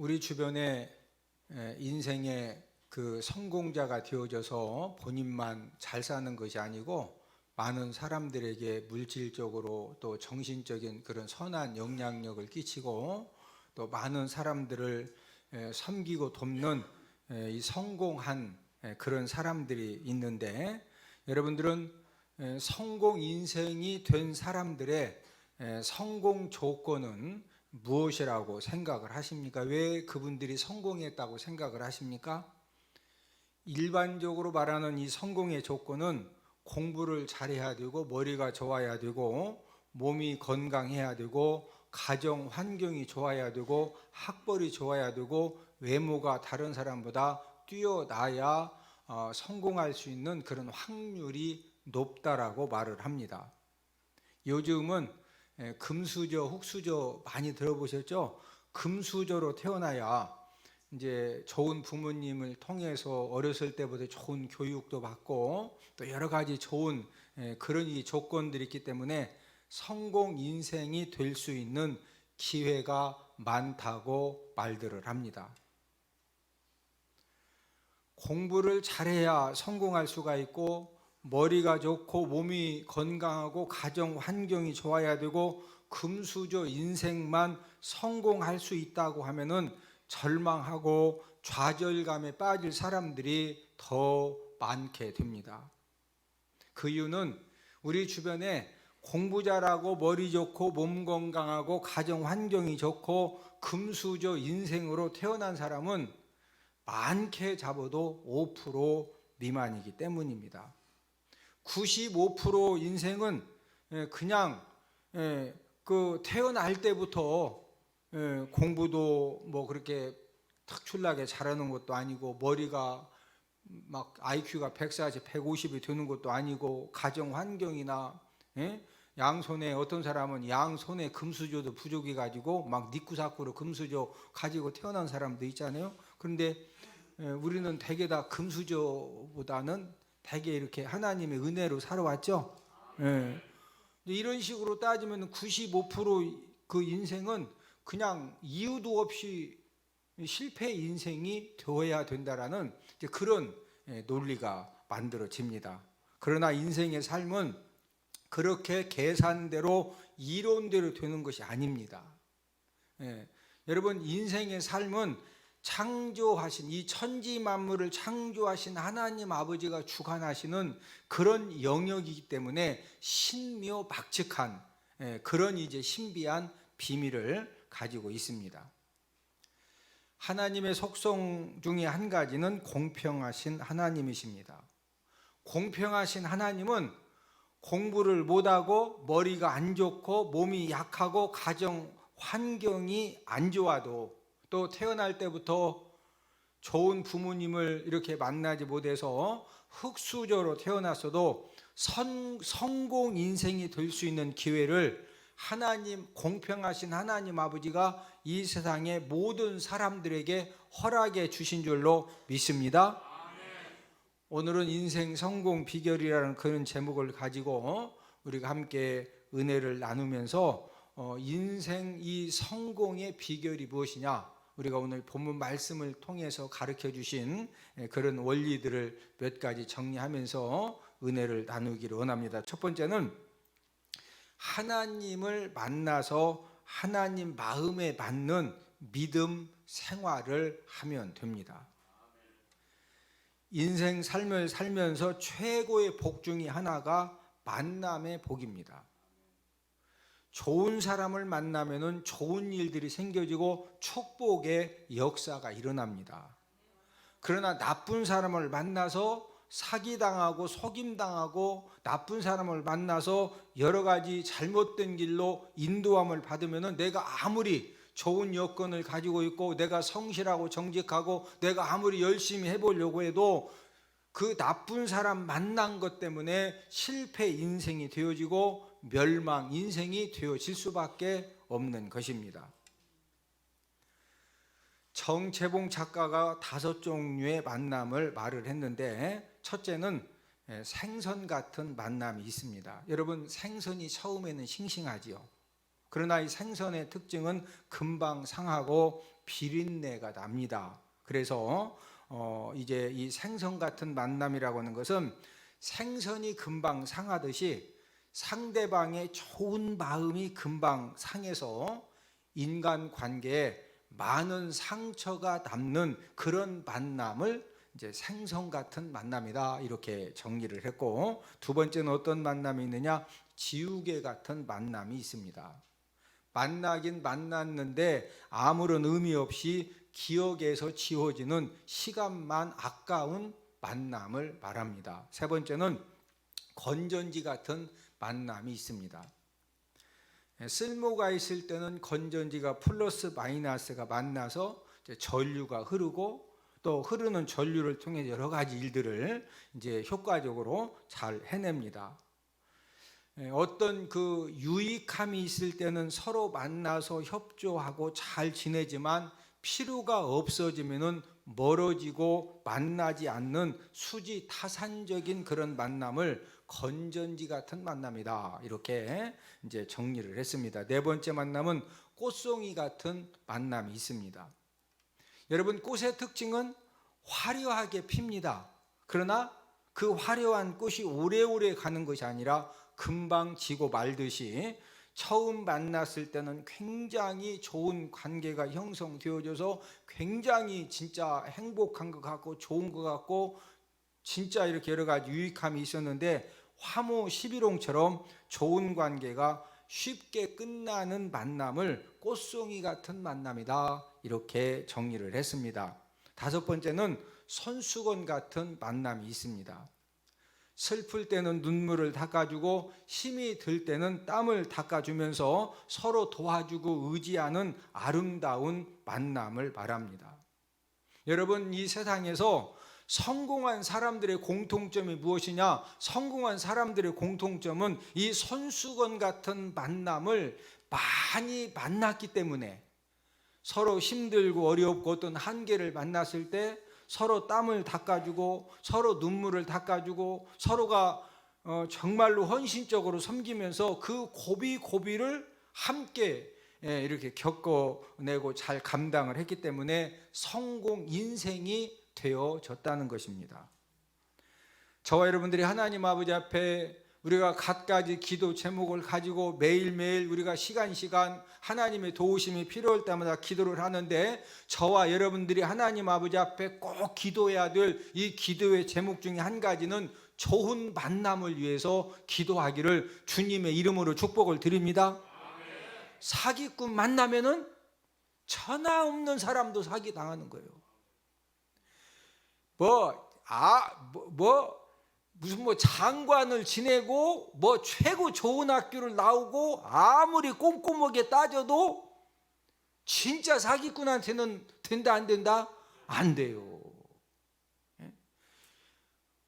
우리 주변에 인생의 그 성공자가 되어져서 본인만 잘 사는 것이 아니고 많은 사람들에게 물질적으로 또 정신적인 그런 선한 영향력을 끼치고 또 많은 사람들을 섬기고 돕는 이 성공한 그런 사람들이 있는데, 여러분들은 성공 인생이 된 사람들의 성공 조건은 무엇이라고 생각을 하십니까? 왜 그분들이 성공했다고 생각을 하십니까? 일반적으로 말하는 이 성공의 조건은 공부를 잘해야 되고, 머리가 좋아야 되고, 몸이 건강해야 되고, 가정 환경이 좋아야 되고, 학벌이 좋아야 되고, 외모가 다른 사람보다 뛰어나야 성공할 수 있는 그런 확률이 높다라고 말을 합니다. 요즘은 금수저, 흙수저 많이 들어보셨죠? 금수저로 태어나야 이제 좋은 부모님을 통해서 어렸을 때부터 좋은 교육도 받고 또 여러 가지 좋은 그런 이 조건들이 있기 때문에 성공 인생이 될 수 있는 기회가 많다고 말들을 합니다. 공부를 잘해야 성공할 수가 있고, 머리가 좋고 몸이 건강하고 가정 환경이 좋아야 되고, 금수저 인생만 성공할 수 있다고 하면은 절망하고 좌절감에 빠질 사람들이 더 많게 됩니다. 그 이유는 우리 주변에 공부 잘하고 머리 좋고 몸 건강하고 가정 환경이 좋고 금수저 인생으로 태어난 사람은 많게 잡아도 5% 미만이기 때문입니다. 95% 인생은 그냥 그 태어날 때부터 공부도 뭐 그렇게 특출나게 잘하는 것도 아니고, 머리가 막 IQ가 140, 150이 되는 것도 아니고, 가정 환경이나 양손에, 어떤 사람은 양손에 금수저도 부족해 가지고 막 니꾸사꾸로 금수저 가지고 태어난 사람도 있잖아요. 그런데 우리는 대개 다 금수저보다는 대개 이렇게 하나님의 은혜로 살아왔죠. 이런 식으로 따지면 95%그 인생은 그냥 이유도 없이 실패 인생이 되어야 된다라는 그런 논리가 만들어집니다. 그러나 인생의 삶은 그렇게 계산대로 이론대로 되는 것이 아닙니다. 여러분, 인생의 삶은 창조하신, 이 천지 만물을 창조하신 하나님 아버지가 주관하시는 그런 영역이기 때문에 신묘박측한 그런 이제 신비한 비밀을 가지고 있습니다. 하나님의 속성 중에 한 가지는 공평하신 하나님이십니다. 공평하신 하나님은 공부를 못하고 머리가 안 좋고 몸이 약하고 가정 환경이 안 좋아도, 또 태어날 때부터 좋은 부모님을 이렇게 만나지 못해서 흙수저로 태어났어도 성공 인생이 될 수 있는 기회를 하나님, 공평하신 하나님 아버지가 이 세상의 모든 사람들에게 허락해 주신 줄로 믿습니다. 오늘은 인생 성공 비결이라는 그런 제목을 가지고 우리가 함께 은혜를 나누면서 인생 이 성공의 비결이 무엇이냐, 우리가 오늘 본문 말씀을 통해서 가르쳐 주신 그런 원리들을 몇 가지 정리하면서 은혜를 나누기를 원합니다. 첫 번째는 하나님을 만나서 하나님 마음에 맞는 믿음 생활을 하면 됩니다. 인생 삶을 살면서 최고의 복 중에 하나가 만남의 복입니다. 좋은 사람을 만나면 좋은 일들이 생겨지고 축복의 역사가 일어납니다. 그러나 나쁜 사람을 만나서 사기당하고 속임당하고, 나쁜 사람을 만나서 여러 가지 잘못된 길로 인도함을 받으면 내가 아무리 좋은 여건을 가지고 있고 내가 성실하고 정직하고 내가 아무리 열심히 해보려고 해도 그 나쁜 사람 만난 것 때문에 실패 인생이 되어지고 멸망 인생이 되어질 수밖에 없는 것입니다. 정채봉 작가가 5종류의 만남을 말을 했는데, 첫째는 생선 같은 만남이 있습니다. 여러분, 생선이 처음에는 싱싱하지요. 그러나 이 생선의 특징은 금방 상하고 비린내가 납니다. 그래서 이제 이 생선 같은 만남이라고 하는 것은 생선이 금방 상하듯이 상대방의 좋은 마음이 금방 상해서 인간관계에 많은 상처가 남는 그런 만남을 이제 생선 같은 만남이다, 이렇게 정리를 했고, 두 번째는 어떤 만남이 있느냐? 지우개 같은 만남이 있습니다. 만나긴 만났는데 아무런 의미 없이 기억에서 지워지는 시간만 아까운 만남을 말합니다. 세 번째는 건전지 같은 만남이 있습니다. 쓸모가 있을 때는 건전지가 플러스 마이너스가 만나서 전류가 흐르고, 또 흐르는 전류를 통해 여러 가지 일들을 이제 효과적으로 잘 해냅니다. 어떤 그 유익함이 있을 때는 서로 만나서 협조하고 잘 지내지만 필요가 없어지면은 멀어지고 만나지 않는 수지타산적인 그런 만남을 건전지 같은 만남이다, 이렇게 이제 정리를 했습니다. 네 번째 만남은 꽃송이 같은 만남이 있습니다. 여러분, 꽃의 특징은 화려하게 핍니다. 그러나 그 화려한 꽃이 오래오래 가는 것이 아니라 금방 지고 말듯이 처음 만났을 때는 굉장히 좋은 관계가 형성되어져서 굉장히 진짜 행복한 것 같고 좋은 것 같고 진짜 이렇게 여러 가지 유익함이 있었는데 화무 11홍처럼 좋은 관계가 쉽게 끝나는 만남을 꽃송이 같은 만남이다, 이렇게 정리를 했습니다. 다섯 번째는 손수건 같은 만남이 있습니다. 슬플 때는 눈물을 닦아주고 힘이 들 때는 땀을 닦아주면서 서로 도와주고 의지하는 아름다운 만남을 말합니다. 여러분, 이 세상에서 성공한 사람들의 공통점이 무엇이냐? 성공한 사람들의 공통점은 이 손수건 같은 만남을 많이 만났기 때문에, 서로 힘들고 어렵고 어떤 한계를 만났을 때 서로 땀을 닦아주고 서로 눈물을 닦아주고 서로가 정말로 헌신적으로 섬기면서 그 고비고비를 함께 이렇게 겪어내고 잘 감당을 했기 때문에 성공 인생이 되어졌다는 것입니다. 저와 여러분들이 하나님 아버지 앞에 우리가 갖가지 기도 제목을 가지고 매일매일 우리가 시간 하나님의 도우심이 필요할 때마다 기도를 하는데, 저와 여러분들이 하나님 아버지 앞에 꼭 기도해야 될 이 기도의 제목 중에 한 가지는 좋은 만남을 위해서 기도하기를 주님의 이름으로 축복을 드립니다. 사기꾼 만나면은 전화 없는 사람도 사기 당하는 거예요. 무슨 장관을 지내고 최고 좋은 학교를 나오고 아무리 꼼꼼하게 따져도 진짜 사기꾼한테는 된다 안 된다? 안 돼요.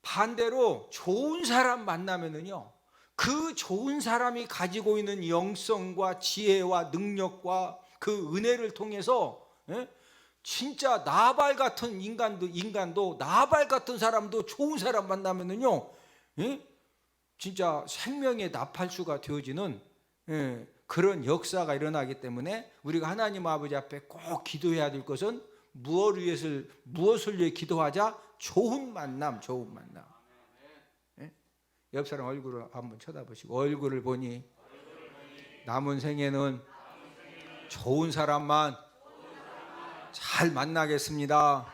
반대로 좋은 사람 만나면은요, 그 좋은 사람이 가지고 있는 영성과 지혜와 능력과 그 은혜를 통해서 진짜 나발 같은 인간도 나발 같은 사람도 좋은 사람 만나면은요, 진짜 생명의 나팔수가 되어지는 그런 역사가 일어나기 때문에 우리가 하나님 아버지 앞에 꼭 기도해야 될 것은 무엇을 위해 기도하자? 좋은 만남. 옆 사람 얼굴을 한번 쳐다보시고, 얼굴을 보니 남은 생에는 좋은 사람만 잘 만나겠습니다.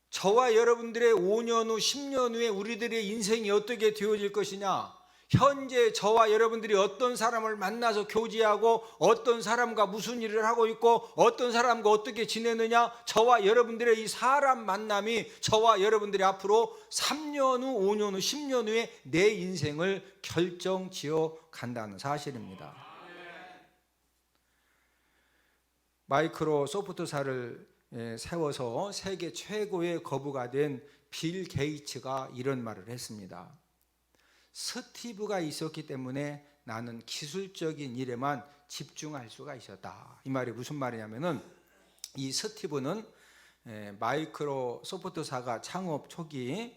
저와 여러분들의 5년 후, 10년 후에 우리들의 인생이 어떻게 되어질 것이냐? 현재 저와 여러분들이 어떤 사람을 만나서 교제하고 어떤 사람과 무슨 일을 하고 있고 어떤 사람과 어떻게 지내느냐, 저와 여러분들의 이 사람 만남이 저와 여러분들이 앞으로 3년 후, 5년 후, 10년 후에 내 인생을 결정지어 간다는 사실입니다. 마이크로소프트사를 세워서 세계 최고의 거부가 된 빌 게이츠가 이런 말을 했습니다. 스티브가 있었기 때문에 나는 기술적인 일에만 집중할 수가 있었다. 이 말이 무슨 말이냐면은, 이 스티브는 마이크로소프트사가 창업 초기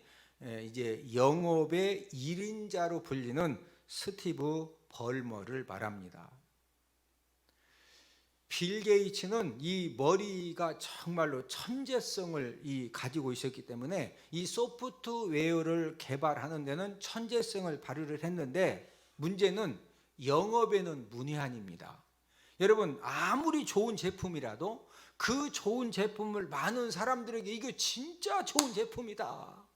이제 영업의 1인자로 불리는 스티브 벌머를 말합니다. 빌 게이츠는 이 머리가 정말로 천재성을 가지고 있었기 때문에 이 소프트웨어를 개발하는 데는 천재성을 발휘를 했는데, 문제는 영업에는 문외한입니다. 여러분, 아무리 좋은 제품이라도 그 좋은 제품을 많은 사람들에게 이거 진짜 좋은 제품이다,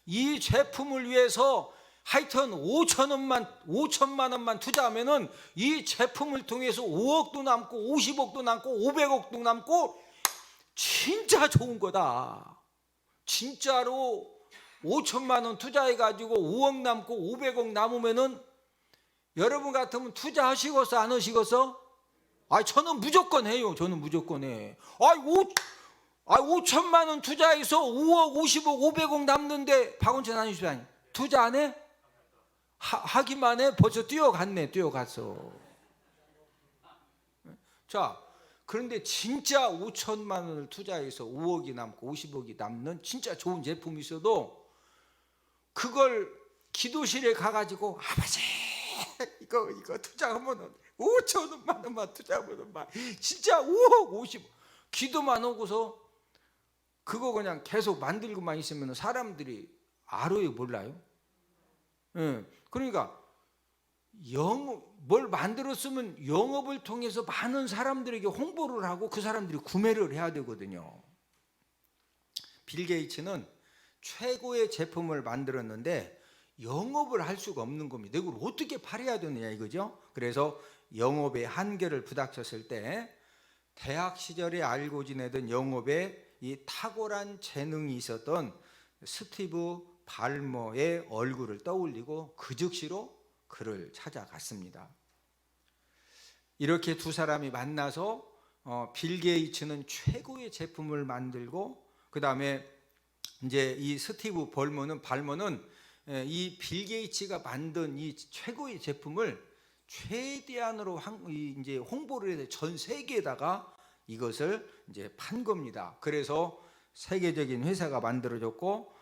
이 제품을 위해서 하여튼 5천만 원만 투자하면은 이 제품을 통해서 5억도 남고 50억도 남고 500억도 남고 진짜 좋은 거다. 진짜로 5천만 원 투자해 가지고 5억 남고 500억 남으면은 여러분 같으면 투자하시겠어 안 하시겠어? 저는 무조건 해요. 저는 무조건 해. 5천만 원 투자해서 5억 50억 500억 남는데 박원천 아니시죠? 투자 안 해? 하기만 해. 벌써 뛰어갔어. 자, 그런데 진짜 5천만 원을 투자해서 5억이 남고 50억이 남는 진짜 좋은 제품이 있어도 그걸 기도실에 가가지고 아버지 이거 투자하면 5천만 원만 투자하면 진짜 5억 50억 기도만 하고서 그거 그냥 계속 만들고만 있으면 사람들이 알아요 몰라요? 그러니까 뭘 만들었으면 영업을 통해서 많은 사람들에게 홍보를 하고 그 사람들이 구매를 해야 되거든요. 빌 게이츠는 최고의 제품을 만들었는데 영업을 할 수가 없는 겁니다. 이걸 어떻게 팔아야 되느냐 이거죠. 그래서 영업의 한계를 부닥쳤을 때 대학 시절에 알고 지내던 영업에 이 탁월한 재능이 있었던 스티브 발머의 얼굴을 떠올리고 그 즉시로 그를 찾아갔습니다. 이렇게 두 사람이 만나서 빌 게이츠는 최고의 제품을 만들고, 그 다음에 이제 이 스티브 발머는 이 빌 게이츠가 만든 이 최고의 제품을 최대한으로 이제 홍보를 해서 전 세계에다가 이것을 이제 판 겁니다. 그래서 세계적인 회사가 만들어졌고,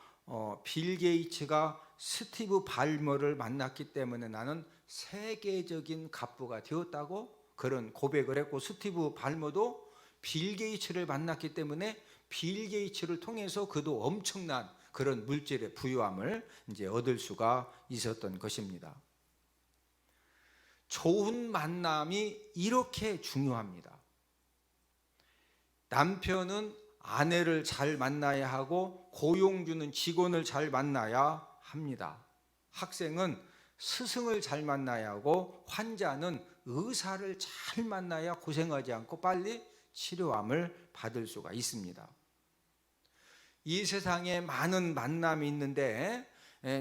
빌 게이츠가 스티브 발머를 만났기 때문에 나는 세계적인 갑부가 되었다고 그런 고백을 했고, 스티브 발머도 빌 게이츠를 만났기 때문에 빌 게이츠를 통해서 그도 엄청난 그런 물질의 부유함을 이제 얻을 수가 있었던 것입니다. 좋은 만남이 이렇게 중요합니다. 남편은 아내를 잘 만나야 하고 고용주는 직원을 잘 만나야 합니다. 학생은 스승을 잘 만나야 하고 환자는 의사를 잘 만나야 고생하지 않고 빨리 치료함을 받을 수가 있습니다. 이 세상에 많은 만남이 있는데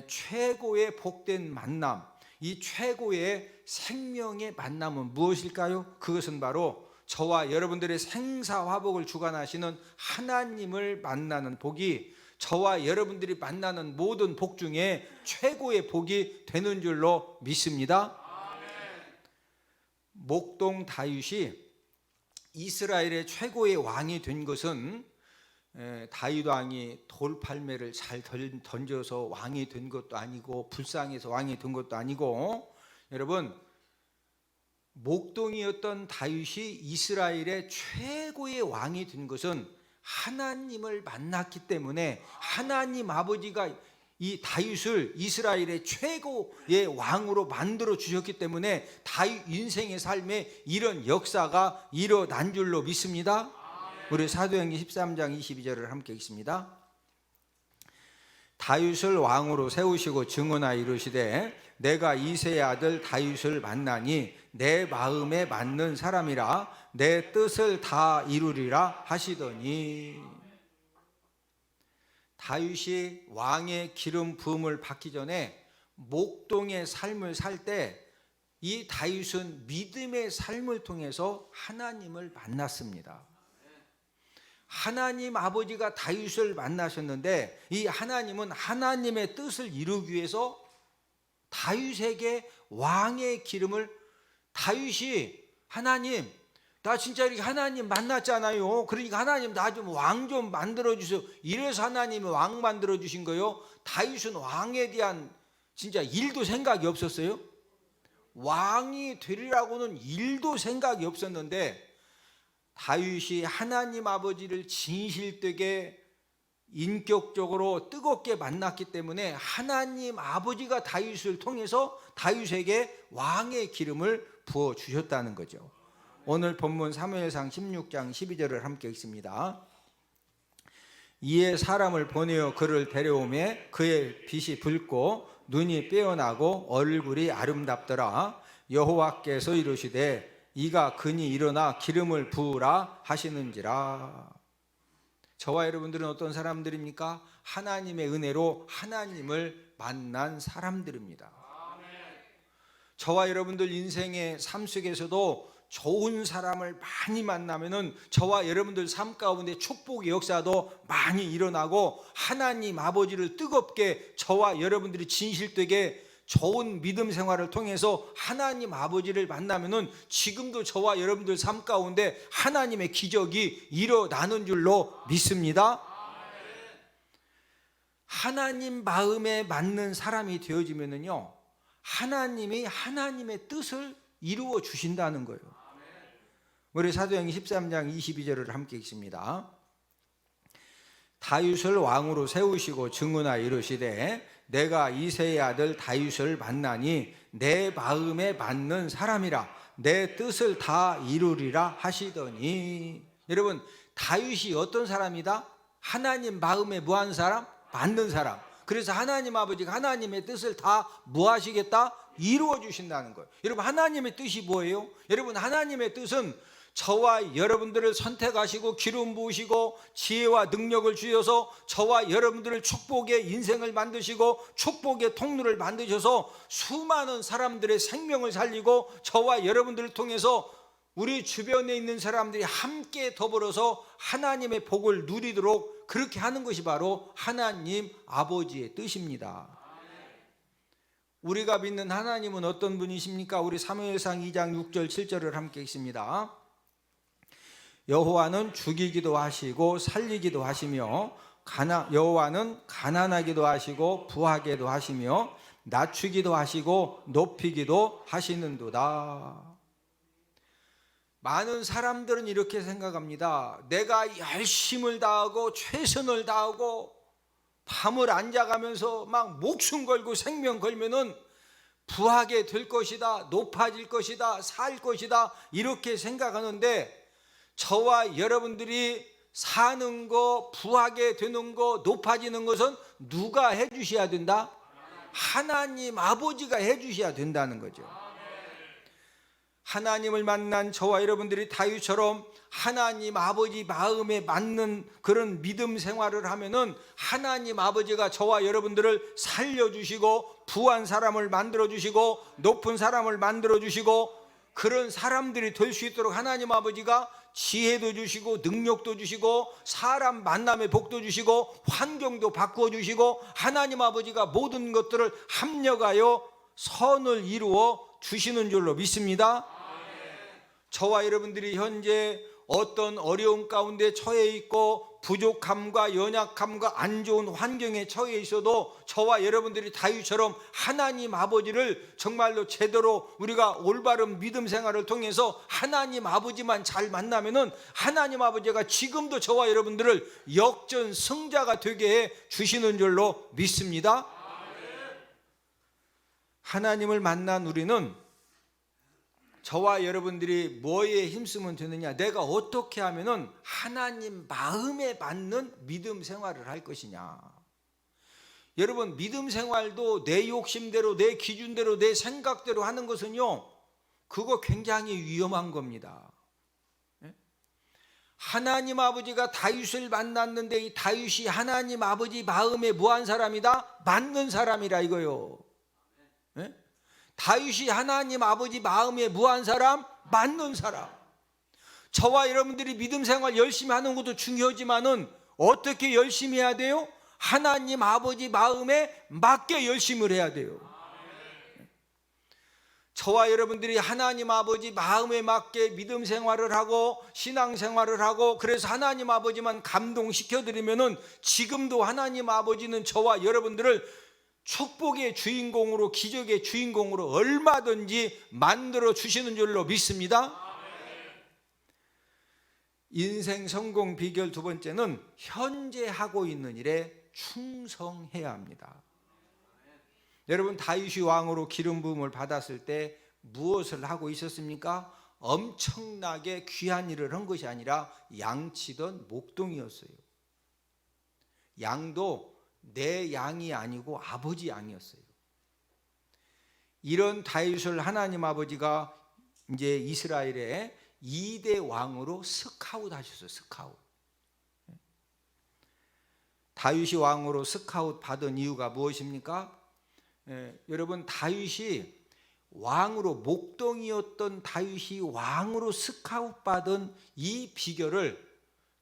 최고의 복된 만남, 이 최고의 생명의 만남은 무엇일까요? 그것은 바로 저와 여러분들의 생사화복을 주관하시는 하나님을 만나는 복이 저와 여러분들이 만나는 모든 복 중에 최고의 복이 되는 줄로 믿습니다. 목동 다윗이 이스라엘의 최고의 왕이 된 것은 다윗 왕이 돌팔매를 잘 던져서 왕이 된 것도 아니고 불쌍해서 왕이 된 것도 아니고, 여러분, 목동이었던 다윗이 이스라엘의 최고의 왕이 된 것은 하나님을 만났기 때문에 하나님 아버지가 이 다윗을 이스라엘의 최고의 왕으로 만들어 주셨기 때문에 다윗 인생의 삶에 이런 역사가 일어난 줄로 믿습니다. 우리 사도행전 13장 22절을 함께 읽습니다. 다윗을 왕으로 세우시고 증언하여 이르시되 내가 이새의 아들 다윗을 만나니 내 마음에 맞는 사람이라 내 뜻을 다 이루리라 하시더니, 다윗이 왕의 기름 부음을 받기 전에 목동의 삶을 살 때 이 다윗은 믿음의 삶을 통해서 하나님을 만났습니다. 하나님 아버지가 다윗을 만나셨는데 이 하나님은 하나님의 뜻을 이루기 위해서 다윗에게 왕의 기름을, 다윗이 하나님 나 진짜 이렇게 하나님 만났잖아요. 그러니까 하나님 나 좀 왕 좀 만들어 주세요. 이래서 하나님이 왕 만들어 주신 거요. 다윗은 왕에 대한 진짜 일도 생각이 없었어요. 왕이 되리라고는 일도 생각이 없었는데 다윗이 하나님 아버지를 진실되게 인격적으로 뜨겁게 만났기 때문에 하나님 아버지가 다윗을 통해서 다윗에게 왕의 기름을 부어 주셨다는 거죠. 오늘 본문 사무엘상 16장 12절을 함께 읽습니다. 이에 사람을 보내어 그를 데려오매 그의 빛이 붉고 눈이 빼어나고 얼굴이 아름답더라. 여호와께서 이르시되 이가 그니 일어나 기름을 부으라 하시는지라. 저와 여러분들은 어떤 사람들입니까? 하나님의 은혜로 하나님을 만난 사람들입니다. 저와 여러분들 인생의 삶 속에서도 좋은 사람을 많이 만나면은 저와 여러분들 삶 가운데 축복의 역사도 많이 일어나고 하나님 아버지를 뜨겁게 저와 여러분들이 진실되게 좋은 믿음 생활을 통해서 하나님 아버지를 만나면은 지금도 저와 여러분들 삶 가운데 하나님의 기적이 일어나는 줄로 믿습니다. 하나님 마음에 맞는 사람이 되어지면은요, 하나님이 하나님의 뜻을 이루어 주신다는 거예요. 우리 사도행전 13장 22절을 함께 읽습니다. 다윗을 왕으로 세우시고 증언하여 이르시되 내가 이새의 아들 다윗을 만나니 내 마음에 맞는 사람이라 내 뜻을 다 이루리라 하시더니. 여러분, 다윗이 어떤 사람이다? 하나님 마음에 뭐한 사람? 맞는 사람. 그래서 하나님 아버지가 하나님의 뜻을 다 뭐하시겠다? 이루어 주신다는 거예요. 여러분, 하나님의 뜻이 뭐예요? 여러분, 하나님의 뜻은 저와 여러분들을 선택하시고 기름 부으시고 지혜와 능력을 주셔서 저와 여러분들을 축복의 인생을 만드시고 축복의 통로를 만드셔서 수많은 사람들의 생명을 살리고 저와 여러분들을 통해서 우리 주변에 있는 사람들이 함께 더불어서 하나님의 복을 누리도록 그렇게 하는 것이 바로 하나님 아버지의 뜻입니다. 우리가 믿는 하나님은 어떤 분이십니까? 우리 사무엘상 2장 6절 7절을 함께 읽습니다. 여호와는 죽이기도 하시고 살리기도 하시며 여호와는 가난하기도 하시고 부하게도 하시며 낮추기도 하시고 높이기도 하시는도다. 많은 사람들은 이렇게 생각합니다. 내가 열심을 다하고 최선을 다하고 밤을 앉아가면서 막 목숨 걸고 생명 걸면은 부하게 될 것이다, 높아질 것이다, 살 것이다, 이렇게 생각하는데 저와 여러분들이 사는 거, 부하게 되는 거, 높아지는 것은 누가 해주셔야 된다? 하나님 아버지가 해주셔야 된다는 거죠. 하나님을 만난 저와 여러분들이 다윗처럼 하나님 아버지 마음에 맞는 그런 믿음 생활을 하면은 하나님 아버지가 저와 여러분들을 살려주시고 부한 사람을 만들어주시고 높은 사람을 만들어주시고 그런 사람들이 될 수 있도록 하나님 아버지가 지혜도 주시고 능력도 주시고 사람 만남의 복도 주시고 환경도 바꾸어 주시고 하나님 아버지가 모든 것들을 합력하여 선을 이루어 주시는 줄로 믿습니다. 저와 여러분들이 현재 어떤 어려움 가운데 처해 있고 부족함과 연약함과 안 좋은 환경에 처해 있어도 저와 여러분들이 다윗처럼 하나님 아버지를 정말로 제대로 우리가 올바른 믿음 생활을 통해서 하나님 아버지만 잘 만나면은 하나님 아버지가 지금도 저와 여러분들을 역전 승자가 되게 해 주시는 줄로 믿습니다. 하나님을 만난 우리는 저와 여러분들이 뭐에 힘쓰면 되느냐, 내가 어떻게 하면은 하나님 마음에 맞는 믿음 생활을 할 것이냐. 여러분, 믿음 생활도 내 욕심대로 내 기준대로 내 생각대로 하는 것은요, 그거 굉장히 위험한 겁니다. 하나님 아버지가 다윗을 만났는데 이 다윗이 하나님 아버지 마음에 뭐한 사람이다? 맞는 사람이라 이거요. 다윗이 하나님 아버지 마음에 무한 사람? 맞는 사람. 저와 여러분들이 믿음 생활 열심히 하는 것도 중요하지만은 어떻게 열심히 해야 돼요? 하나님 아버지 마음에 맞게 열심을 해야 돼요. 저와 여러분들이 하나님 아버지 마음에 맞게 믿음 생활을 하고 신앙 생활을 하고 그래서 하나님 아버지만 감동시켜 드리면은 지금도 하나님 아버지는 저와 여러분들을 축복의 주인공으로, 기적의 주인공으로 얼마든지 만들어 주시는 줄로 믿습니다. 인생 성공 비결 두 번째는 현재 하고 있는 일에 충성해야 합니다. 여러분, 다윗이 왕으로 기름 부음을 받았을 때 무엇을 하고 있었습니까? 엄청나게 귀한 일을 한 것이 아니라 양치던 목동이었어요. 양도 내 양이 아니고 아버지 양이었어요. 이런 다윗을 하나님 아버지가 이제 이스라엘의 2대 왕으로 스카웃 하셨어요. 스카웃. 다윗이 왕으로 스카웃 받은 이유가 무엇입니까? 여러분, 다윗이 왕으로, 목동이었던 다윗이 왕으로 스카웃 받은 이 비결을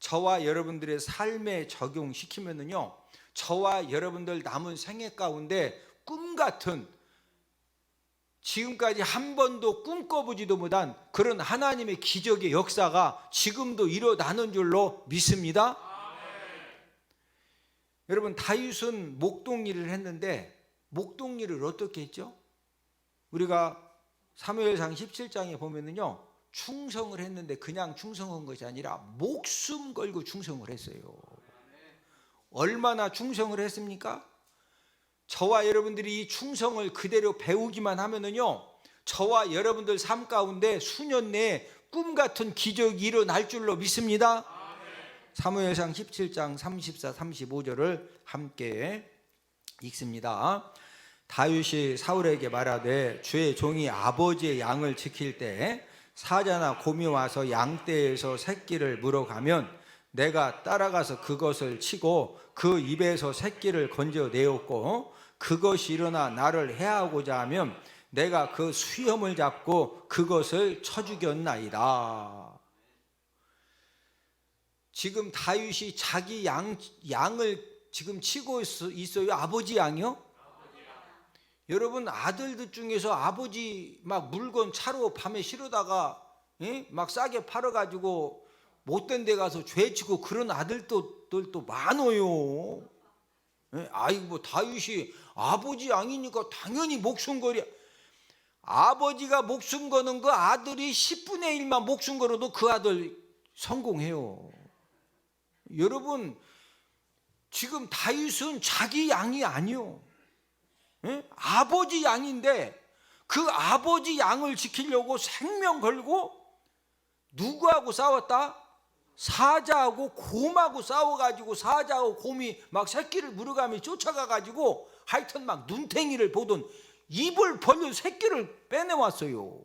저와 여러분들의 삶에 적용시키면은요, 저와 여러분들 남은 생애 가운데 꿈같은, 지금까지 한 번도 꿈꿔보지도 못한 그런 하나님의 기적의 역사가 지금도 일어나는 줄로 믿습니다. 여러분, 다윗은 목동일을 했는데 목동일을 어떻게 했죠? 우리가 사무엘상 17장에 보면은요, 충성을 했는데 그냥 충성한 것이 아니라 목숨 걸고 충성을 했어요. 얼마나 충성을 했습니까? 저와 여러분들이 이 충성을 그대로 배우기만 하면은요, 저와 여러분들 삶 가운데 수년 내에 꿈같은 기적이 일어날 줄로 믿습니다. 사무엘상 17장 34, 35절을 함께 읽습니다. 다윗이 사울에게 말하되 주의 종이 아버지의 양을 지킬 때 사자나 곰이 와서 양떼에서 새끼를 물어가면 내가 따라가서 그것을 치고 그 입에서 새끼를 건져내었고 그것이 일어나 나를 해하고자 하면 내가 그 수염을 잡고 그것을 쳐 죽였나이다. 지금 다윗이 자기 양을 지금 치고 있어요? 아버지 양이요? 여러분, 아들들 중에서 아버지 막 물건 차로 밤에 실어다가 막 싸게 팔아가지고 못된 데 가서 죄치고 그런 아들들도 많아요. 아이고, 뭐 다윗이 아버지 양이니까 당연히 목숨 걸이. 아버지가 목숨 거는 그 아들이 10분의 1만 목숨 걸어도 그 아들 성공해요. 여러분, 지금 다윗은 자기 양이 아니요, 아버지 양인데 그 아버지 양을 지키려고 생명 걸고 누구하고 싸웠다? 사자하고 곰하고 싸워가지고 사자하고 곰이 막 새끼를 물어가며 쫓아가가지고 하여튼 막 눈탱이를 보던 입을 벌려 새끼를 빼내왔어요.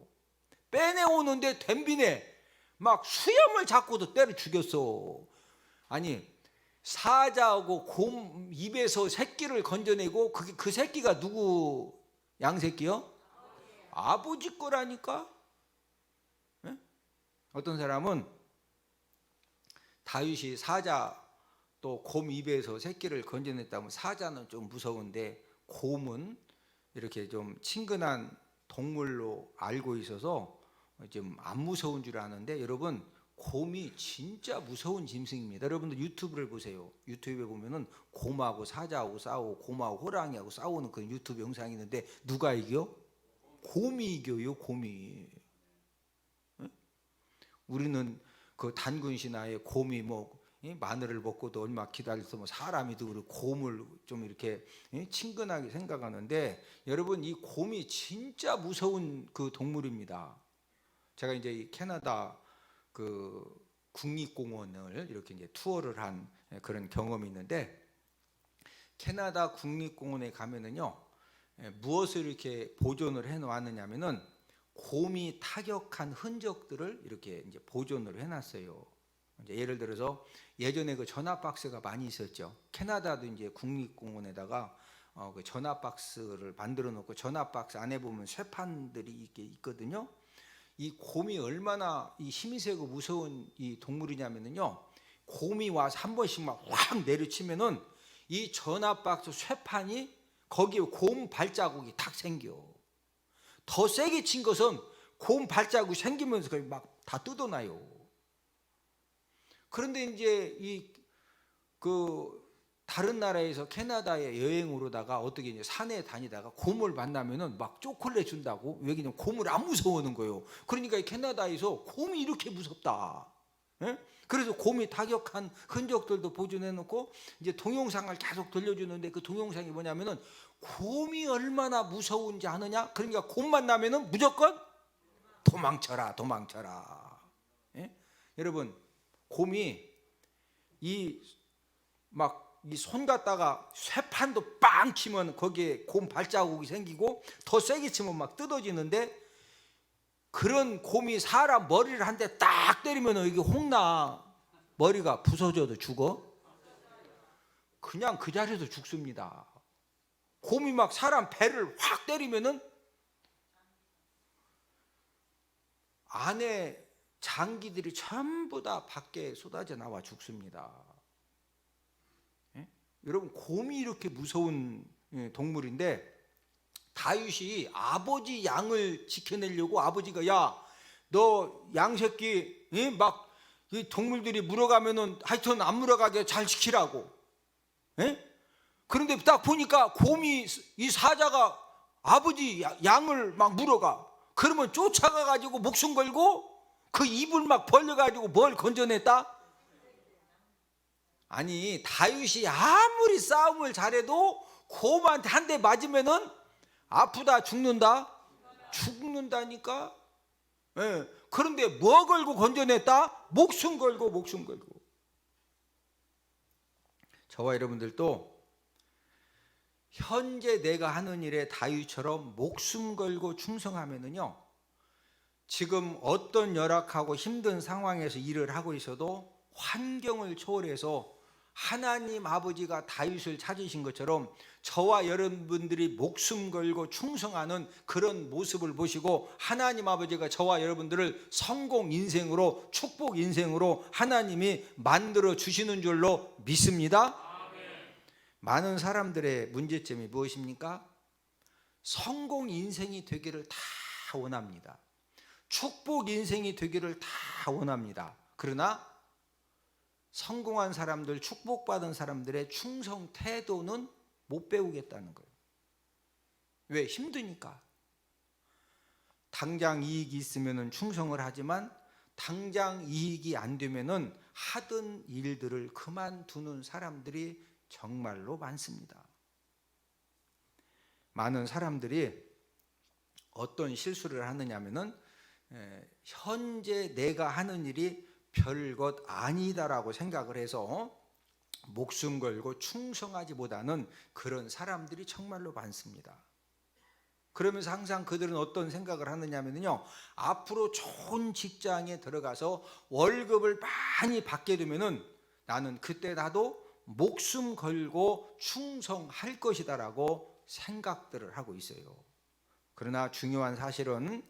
빼내오는데 덤비네 막 수염을 잡고도 때려 죽였어. 아니, 사자하고 곰 입에서 새끼를 건져내고 그 새끼가 누구 양새끼요? 아버지 거라니까. 어떤 사람은 다윗이 사자 또 곰 입에서 새끼를 건져냈다면 사자는 좀 무서운데 곰은 이렇게 좀 친근한 동물로 알고 있어서 좀 안 무서운 줄 아는데, 여러분, 곰이 진짜 무서운 짐승입니다. 여러분들 유튜브를 보세요. 유튜브에 보면은 곰하고 사자하고 싸우고 곰하고 호랑이하고 싸우는 그런 유튜브 영상이 있는데 누가 이겨? 곰이 이겨요. 곰이. 우리는 그 단군 신화에 곰이 뭐 마늘을 먹고도 얼마 기다려서 뭐 사람이도 그렇고 곰을 좀 이렇게 친근하게 생각하는데, 여러분, 이 곰이 진짜 무서운 그 동물입니다. 제가 이제 이 캐나다 그 국립공원을 이렇게 이제 투어를 한 그런 경험이 있는데, 캐나다 국립공원에 가면은요, 무엇을 이렇게 보존을 해 놓았느냐면은 곰이 타격한 흔적들을 이렇게 이제 보존을 해놨어요. 이제 예를 들어서 예전에 그 전화 박스가 많이 있었죠. 캐나다도 이제 국립공원에다가 그 전화 박스를 만들어 놓고 전화 박스 안에 보면 쇠판들이 이렇게 있거든요. 이 곰이 얼마나 이 힘이 세고 무서운 이 동물이냐면요, 곰이 와서 한 번씩 막 확 내려치면은 이 전화 박스 쇠판이 거기에 곰 발자국이 탁 생겨. 더 세게 친 것은 곰 발자국이 생기면서 거의 막 다 뜯어놔요. 그런데 이제 이 그 다른 나라에서 캐나다에 여행을 오다가 어떻게 이제 산에 다니다가 곰을 만나면은 막 초콜릿 준다고. 왜냐면 곰을 안 무서워하는 거예요. 그러니까 캐나다에서 곰이 이렇게 무섭다. 예? 그래서 곰이 타격한 흔적들도 보존해 놓고 이제 동영상을 계속 들려주는데, 그 동영상이 뭐냐면은 곰이 얼마나 무서운지 아느냐? 그러니까 곰 만나면은 무조건 도망쳐라, 도망쳐라. 예? 여러분, 곰이 이 손 갖다가 쇠판도 빵 치면 거기에 곰 발자국이 생기고 더 세게 치면 막 뜯어지는데, 그런 곰이 사람 머리를 한 대 딱 때리면 이게 홍나 머리가 부서져도 죽어? 그냥 그 자리에서 죽습니다. 곰이 막 사람 배를 확 때리면은 안에 장기들이 전부 다 밖에 쏟아져 나와 죽습니다. 예? 여러분, 곰이 이렇게 무서운 동물인데, 다윗이 아버지 양을 지켜내려고 아버지가 야, 너 양새끼 막 이 동물들이 물어가면은 하여튼 안 물어가게 잘 지키라고. 예? 그런데 딱 보니까 곰이, 이 사자가 아버지 양을 막 물어가. 그러면 쫓아가 가지고 목숨 걸고 그 입을 막 벌려 가지고 뭘 건져냈다? 아니, 다윗이 아무리 싸움을 잘해도 곰한테 한 대 맞으면은 아프다, 죽는다? 죽는다니까. 예. 그런데 뭐 걸고 건져냈다? 목숨 걸고, 목숨 걸고. 저와 여러분들도 현재 내가 하는 일에 다윗처럼 목숨 걸고 충성하면은요, 지금 어떤 열악하고 힘든 상황에서 일을 하고 있어도 환경을 초월해서 하나님 아버지가 다윗을 찾으신 것처럼 저와 여러분들이 목숨 걸고 충성하는 그런 모습을 보시고 하나님 아버지가 저와 여러분들을 성공 인생으로, 축복 인생으로 하나님이 만들어 주시는 줄로 믿습니다. 많은 사람들의 문제점이 무엇입니까? 성공 인생이 되기를 다 원합니다. 축복 인생이 되기를 다 원합니다. 그러나 성공한 사람들, 축복받은 사람들의 충성 태도는 못 배우겠다는 거예요. 왜? 힘드니까. 당장 이익이 있으면 충성을 하지만 당장 이익이 안 되면 하던 일들을 그만두는 사람들이 정말로 많습니다. 많은 사람들이 어떤 실수를 하느냐면은 현재 내가 하는 일이 별것 아니다라고 생각을 해서 목숨 걸고 충성하지 못하는 그런 사람들이 정말로 많습니다. 그러면서 항상 그들은 어떤 생각을 하느냐면요, 앞으로 좋은 직장에 들어가서 월급을 많이 받게 되면은 나는 그때 나도 목숨 걸고 충성할 것이다라고 생각들을 하고 있어요. 그러나 중요한 사실은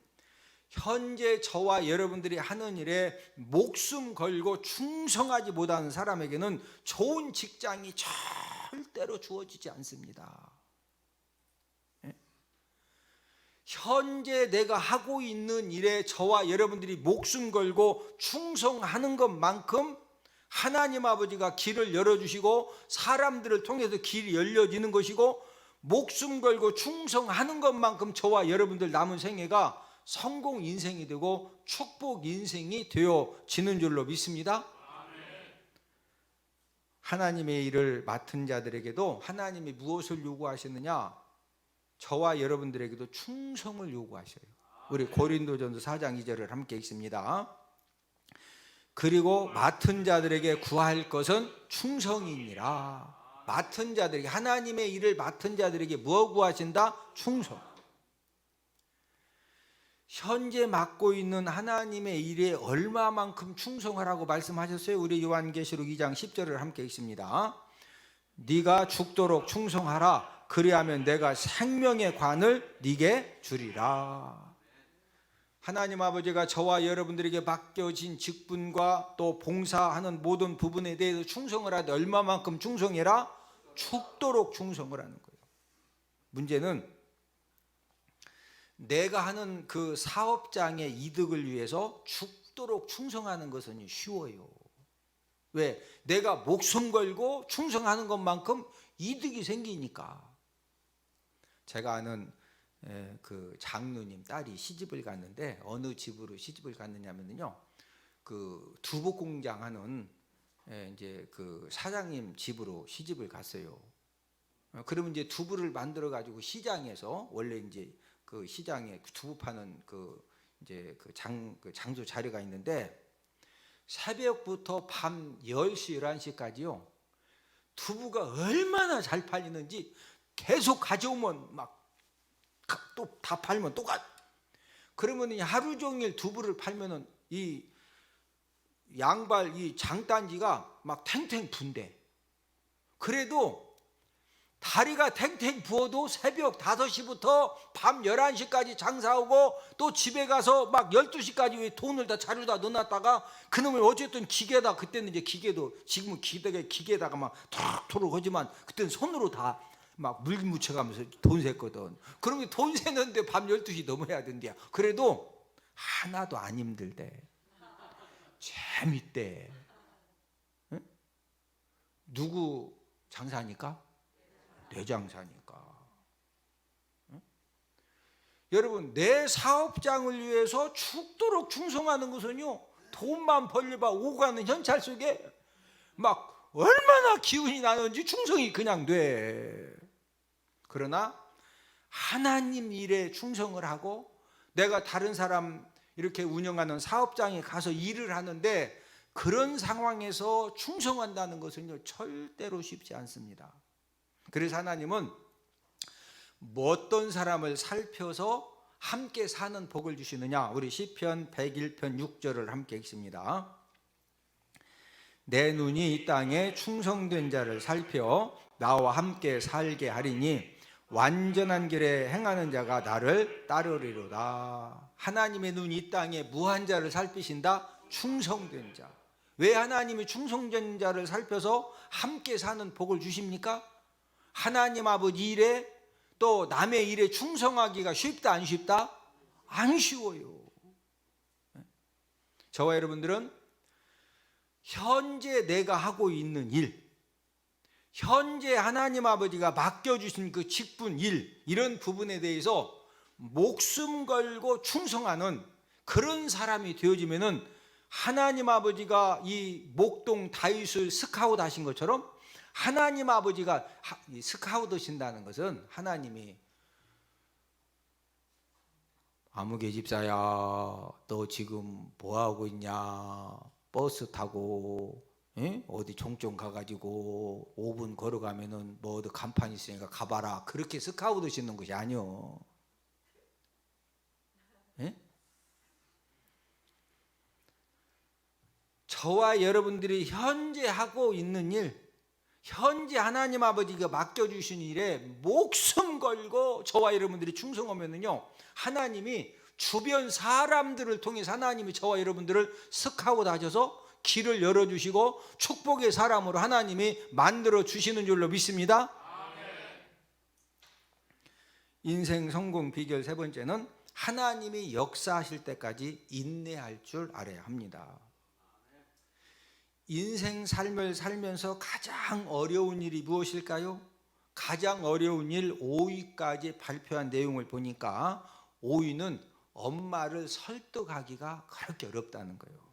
현재 저와 여러분들이 하는 일에 목숨 걸고 충성하지 못하는 사람에게는 좋은 직장이 절대로 주어지지 않습니다. 현재 내가 하고 있는 일에 저와 여러분들이 목숨 걸고 충성하는 것만큼 하나님 아버지가 길을 열어주시고 사람들을 통해서 길이 열려지는 것이고, 목숨 걸고 충성하는 것만큼 저와 여러분들 남은 생애가 성공 인생이 되고 축복 인생이 되어지는 줄로 믿습니다. 하나님의 일을 맡은 자들에게도 하나님이 무엇을 요구하시느냐? 저와 여러분들에게도 충성을 요구하셔요. 우리 고린도전서 4장 2절을 함께 읽습니다. 그리고 맡은 자들에게 구할 것은 충성이니라. 맡은 자들에게, 하나님의 일을 맡은 자들에게 무엇 구하신다? 충성. 현재 맡고 있는 하나님의 일에 얼마만큼 충성하라고 말씀하셨어요? 우리 요한계시록 2장 10절을 함께 읽습니다. 네가 죽도록 충성하라. 그리하면 내가 생명의 관을 네게 주리라. 하나님 아버지가 저와 여러분들에게 맡겨진 직분과 또 봉사하는 모든 부분에 대해서 충성을 하되 얼마만큼 충성해라? 죽도록 충성을 하는 거예요. 문제는 내가 하는 그 사업장의 이득을 위해서 죽도록 충성하는 것은 쉬워요. 왜? 내가 목숨 걸고 충성하는 것만큼 이득이 생기니까. 제가 아는 그 장로님 딸이 시집을 갔는데, 어느 집으로 시집을 갔느냐면요, 그 두복 공장 하는 이제 그 사장님 집으로 시집을 갔어요. 그러면 이제 두부를 만들어 가지고 시장에서, 원래 이제 그 시장에 두부 파는 그 이제 그 장소 자리가 있는데, 새벽부터 밤 10시 11시까지요 두부가 얼마나 잘 팔리는지 계속 가져오면 막 또 다 팔면 그러면 하루 종일 두부를 팔면은 이 양발 이 장단지가 막 탱탱 분대. 그래도 다리가 탱탱 부어도 새벽 5시부터 밤 11시까지 장사하고, 또 집에 가서 막 12시까지 돈을 다 자료다 넣어놨다가, 그놈을 어쨌든 기계다, 그때는 이제 기계도, 지금은 기계에다가 막 토록토록 하지만 그때는 손으로 다 막 물 묻혀가면서 돈 셌거든. 그러면 돈 세는데 밤 12시 넘어야 된대요. 그래도 하나도 안 힘들대. 재밌대. 응? 누구 장사니까? 내 장사니까. 응? 여러분, 내 사업장을 위해서 죽도록 충성하는 것은요, 돈만 벌려봐 오가는 현찰 속에 막 얼마나 기운이 나는지 충성이 그냥 돼. 그러나 하나님 일에 충성을 하고, 내가 다른 사람 이렇게 운영하는 사업장에 가서 일을 하는데, 그런 상황에서 충성한다는 것은요 절대로 쉽지 않습니다. 그래서 하나님은 어떤 사람을 살펴서 함께 사는 복을 주시느냐, 우리 시편 101편 6절을 함께 읽습니다. 내 눈이 이 땅에 충성된 자를 살펴 나와 함께 살게 하리니 완전한 길에 행하는 자가 나를 따르리로다. 하나님의 눈이 이 땅에 무한 자를 살피신다. 충성된 자. 왜 하나님이 충성된 자를 살펴서 함께 사는 복을 주십니까? 하나님 아버지 일에, 또 남의 일에 충성하기가 쉽다 안 쉽다? 안 쉬워요. 저와 여러분들은 현재 내가 하고 있는 일, 현재 하나님 아버지가 맡겨주신 그 직분, 일, 이런 부분에 대해서 목숨 걸고 충성하는 그런 사람이 되어지면은, 하나님 아버지가 이 목동 다윗을 스카웃 하신 것처럼, 하나님 아버지가 스카웃 하신다는 것은, 하나님이 아무개 집사야 너 지금 뭐하고 있냐, 버스 타고 어디 종점 가가지고 5분 걸어가면은 뭐 어디 간판 있으니까 가봐라, 그렇게 스카웃 하시는 것이 아니요. 저와 여러분들이 현재 하고 있는 일, 현재 하나님 아버지가 맡겨주신 일에 목숨 걸고 저와 여러분들이 충성하면은요, 하나님이 주변 사람들을 통해서 하나님이 저와 여러분들을 스카웃 하셔서 길을 열어주시고 축복의 사람으로 하나님이 만들어 주시는 줄로 믿습니다. 인생 성공 비결 세 번째는, 하나님이 역사하실 때까지 인내할 줄 알아야 합니다. 인생 삶을 살면서 가장 어려운 일이 무엇일까요? 가장 어려운 일 5위까지 발표한 내용을 보니까, 5위는 엄마를 설득하기가 그렇게 어렵다는 거예요.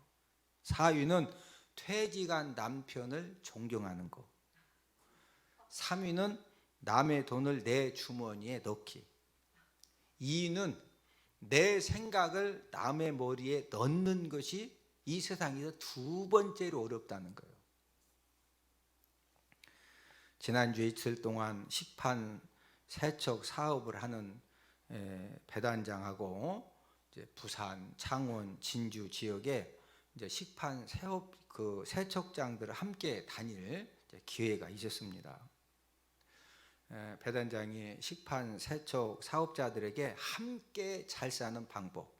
4위는 퇴직한 남편을 존경하는 거. 3위는 남의 돈을 내 주머니에 넣기. 2위는 내 생각을 남의 머리에 넣는 것이 이 세상에서 두 번째로 어렵다는 거예요. 지난주에 이틀 동안 식판 세척 사업을 하는 배단장하고 이제 부산, 창원, 진주 지역에 이제 식판 세척장들을 함께 다닐 기회가 있었습니다. 배단장이 식판 세척 사업자들에게 함께 잘 사는 방법,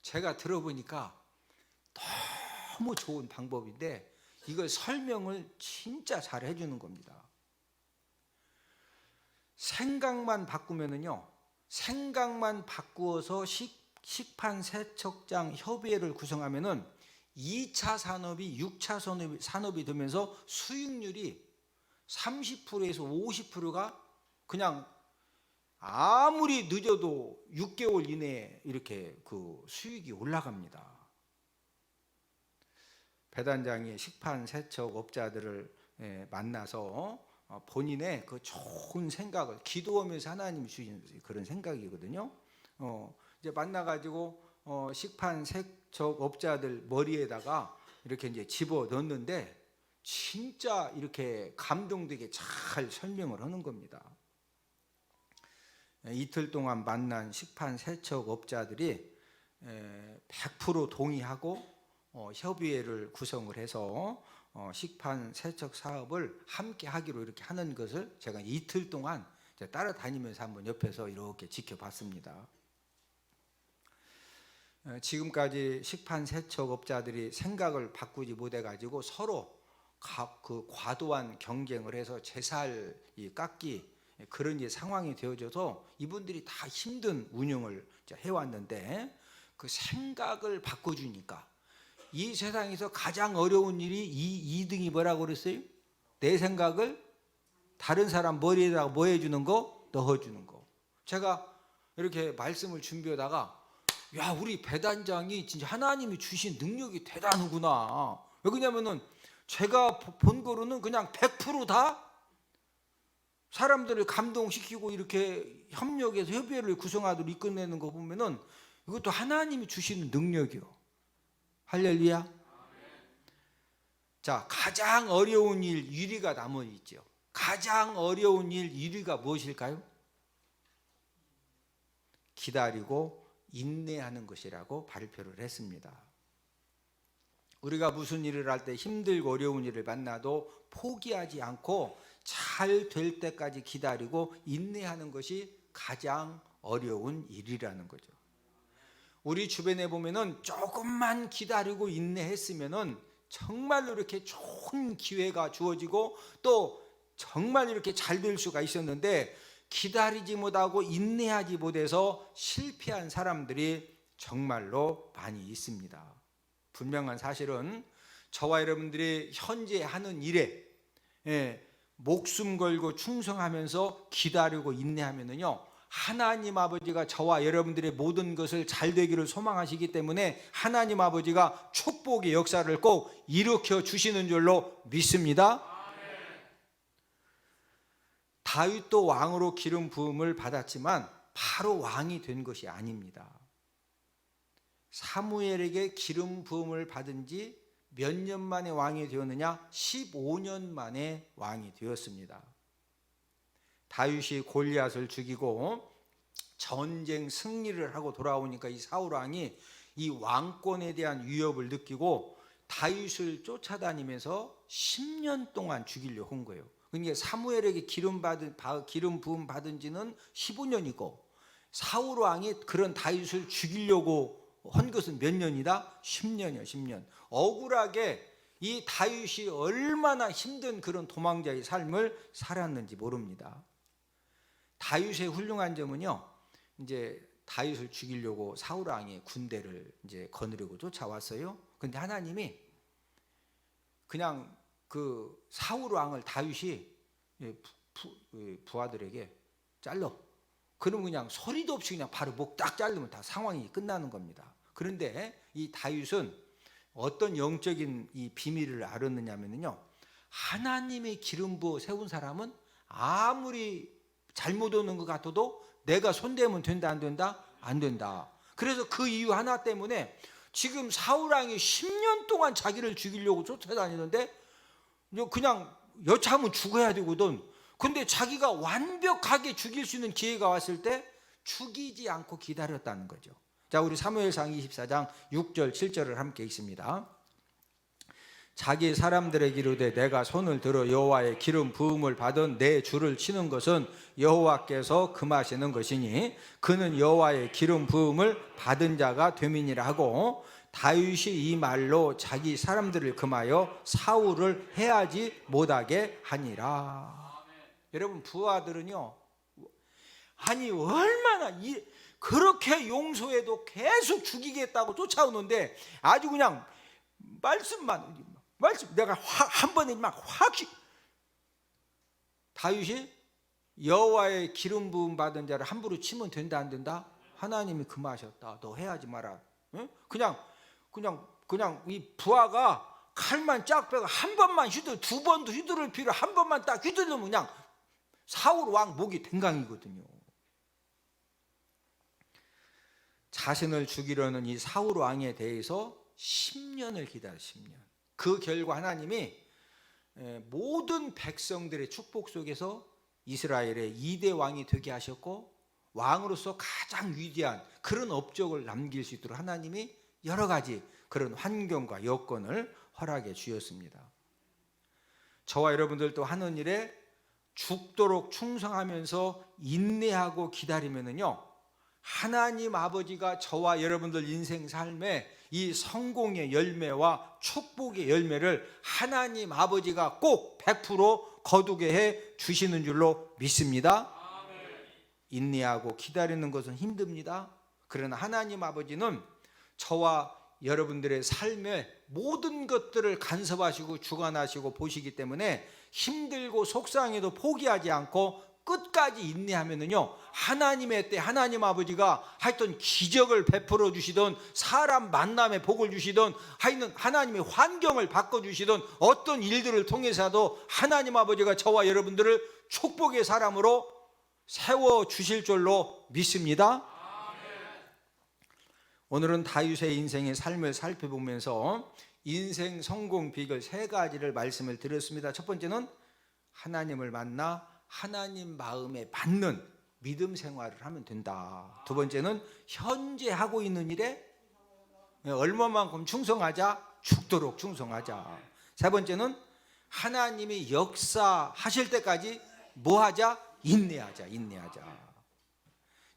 제가 들어보니까 너무 좋은 방법인데, 이걸 설명을 진짜 잘 해주는 겁니다. 생각만 바꾸면은요, 생각만 바꾸어서 식판 세척장 협의회를 구성하면은 2차 산업이 6차 산업이 되면서 수익률이 30%에서 50%가 그냥 아무리 늦어도 6개월 이내에 이렇게 그 수익이 올라갑니다. 배단장이 식판 세척 업자들을 만나서 본인의 그 좋은 생각을 기도하면서 하나님이 주신 그런 생각이거든요. 이제 만나가지고 식판 세척 업자들 머리에다가 이렇게 이제 집어 넣는데 진짜 이렇게 감동되게 잘 설명을 하는 겁니다. 이틀 동안 만난 식판 세척 업자들이 100% 동의하고 협의회를 구성을 해서 식판 세척 사업을 함께 하기로 이렇게 하는 것을 제가 이틀 동안 따라다니면서 한번 옆에서 이렇게 지켜봤습니다. 지금까지 식판 세척 업자들이 생각을 바꾸지 못해 가지고 서로 그 과도한 경쟁을 해서 제살이 깎기 그런 상황이 되어져서 이분들이 다 힘든 운영을 해왔는데 그 생각을 바꿔주니까 이 세상에서 가장 어려운 일이 이 2등이 뭐라고 그랬어요? 내 생각을 다른 사람 머리에다가 뭐 해주는 거? 넣어주는 거. 제가 이렇게 말씀을 준비하다가 야, 우리 배단장이 진짜 하나님이 주신 능력이 대단하구나. 왜냐면은 제가 본 거로는 그냥 100% 다 사람들을 감동시키고 이렇게 협력해서 협의회를 구성하도록 이끌어내는 거 보면은 이것도 하나님이 주시는 능력이요. 할렐루야. 자, 가장 어려운 일 1위가 남아 있죠. 가장 어려운 일 1위가 무엇일까요? 기다리고 인내하는 것이라고 발표를 했습니다. 우리가 무슨 일을 할 때 힘들고 어려운 일을 만나도 포기하지 않고 잘 될 때까지 기다리고 인내하는 것이 가장 어려운 일이라는 거죠. 우리 주변에 보면은 조금만 기다리고 인내했으면은 정말로 이렇게 좋은 기회가 주어지고 또 정말 이렇게 잘 될 수가 있었는데 기다리지 못하고 인내하지 못해서 실패한 사람들이 정말로 많이 있습니다. 분명한 사실은 저와 여러분들이 현재 하는 일에 목숨 걸고 충성하면서 기다리고 인내하면은요, 하나님 아버지가 저와 여러분들의 모든 것을 잘 되기를 소망하시기 때문에 하나님 아버지가 축복의 역사를 꼭 일으켜 주시는 줄로 믿습니다. 다윗도 왕으로 기름 부음을 받았지만 바로 왕이 된 것이 아닙니다. 사무엘에게 기름 부음을 받은 지 몇 년 만에 왕이 되었느냐? 15년 만에 왕이 되었습니다. 다윗이 골리앗을 죽이고 전쟁 승리를 하고 돌아오니까 이 사울 왕이 이 왕권에 대한 위협을 느끼고 다윗을 쫓아다니면서 10년 동안 죽이려고 한 거예요. 그러니까 사무엘에게 기름 부음 받은 지는 15년이고 사울 왕이 그런 다윗을 죽이려고 한 것은 몇 년이다? 10년이요, 10년. 억울하게 이 다윗이 얼마나 힘든 그런 도망자의 삶을 살았는지 모릅니다. 다윗의 훌륭한 점은요, 이제 다윗을 죽이려고 사울 왕이 군대를 이제 거느리고 쫓아왔어요. 근데 하나님이 그냥 그 사울 왕을 다윗이 부하들에게 잘라. 그러면 그냥 소리도 없이 그냥 바로 목 딱 자르면 다 상황이 끝나는 겁니다. 그런데 이 다윗은 어떤 영적인 이 비밀을 알았느냐면요, 하나님의 기름 부어 세운 사람은 아무리 잘못 오는 것 같아도 내가 손대면 된다 안 된다? 안 된다. 그래서 그 이유 하나 때문에 지금 사울 왕이 10년 동안 자기를 죽이려고 쫓아다니는데 그냥 여차하면 죽어야 되거든. 근데 자기가 완벽하게 죽일 수 있는 기회가 왔을 때 죽이지 않고 기다렸다는 거죠. 자, 우리 사무엘상 24장 6절 7절을 함께 읽습니다. 자기 사람들에게 이르되 내가 손을 들어 여호와의 기름 부음을 받은 내 주를 치는 것은 여호와께서 금하시는 것이니 그는 여호와의 기름 부음을 받은 자가 됨이니라 하고 다윗이 이 말로 자기 사람들을 금하여 사울을 해하지 못하게 하니라. 여러분, 부하들은요, 아니 얼마나 그렇게 용서해도 계속 죽이겠다고 쫓아오는데 아주 그냥 말씀만 내가 한 번에 막 확 다윗이 여호와의 기름 부음 받은 자를 함부로 치면 된다 안 된다? 하나님이 금하셨다. 너 해야지 마라. 응? 그냥 이 부하가 칼만 쫙 빼고 한 번만 두 번도 휘두를 필요 한 번만 딱 휘두르면 그냥 사울 왕 목이 댕강이거든요. 자신을 죽이려는 이 사울 왕에 대해서 10년을 기다려 10년. 그 결과 하나님이 모든 백성들의 축복 속에서 이스라엘의 2대 왕이 되게 하셨고 왕으로서 가장 위대한 그런 업적을 남길 수 있도록 하나님이 여러 가지 그런 환경과 여건을 허락해 주셨습니다. 저와 여러분들도 하는 일에 죽도록 충성하면서 인내하고 기다리면은요, 하나님 아버지가 저와 여러분들 인생 삶에 이 성공의 열매와 축복의 열매를 하나님 아버지가 꼭 100% 거두게 해 주시는 줄로 믿습니다. 인내하고 기다리는 것은 힘듭니다. 그러나 하나님 아버지는 저와 여러분들의 삶의 모든 것들을 간섭하시고 주관하시고 보시기 때문에 힘들고 속상해도 포기하지 않고 끝까지 인내하면은요, 하나님의 때 하나님 아버지가 하여튼 기적을 베풀어 주시던 사람 만남에 복을 주시던 하여튼 하나님의 환경을 바꿔 주시던 어떤 일들을 통해서도 하나님 아버지가 저와 여러분들을 축복의 사람으로 세워 주실 줄로 믿습니다. 오늘은 다윗의 인생의 삶을 살펴보면서 인생 성공 비결 3가지를 말씀을 드렸습니다. 첫 번째는 하나님을 만나 하나님 마음에 받는 믿음 생활을 하면 된다. 두 번째는 현재 하고 있는 일에 얼마만큼 충성하자? 죽도록 충성하자. 세 번째는 하나님이 역사하실 때까지 뭐하자? 인내하자.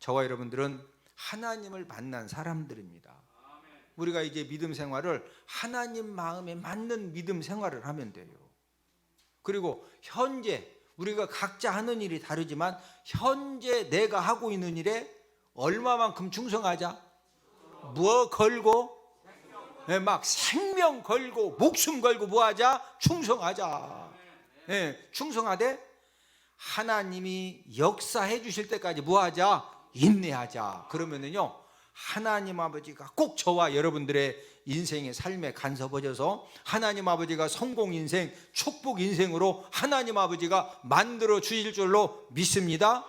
저와 여러분들은 하나님을 만난 사람들입니다. 우리가 이제 믿음 생활을 하나님 마음에 맞는 믿음 생활을 하면 돼요. 그리고 현재 우리가 각자 하는 일이 다르지만 현재 내가 하고 있는 일에 얼마만큼 충성하자? 뭐 걸고? 막 생명 걸고 목숨 걸고 뭐하자? 충성하자. 충성하되 하나님이 역사해 주실 때까지 뭐하자? 인내하자. 그러면은요, 하나님 아버지가 꼭 저와 여러분들의 인생의 삶에 간섭하셔서 하나님 아버지가 성공 인생, 축복 인생으로 하나님 아버지가 만들어 주실 줄로 믿습니다.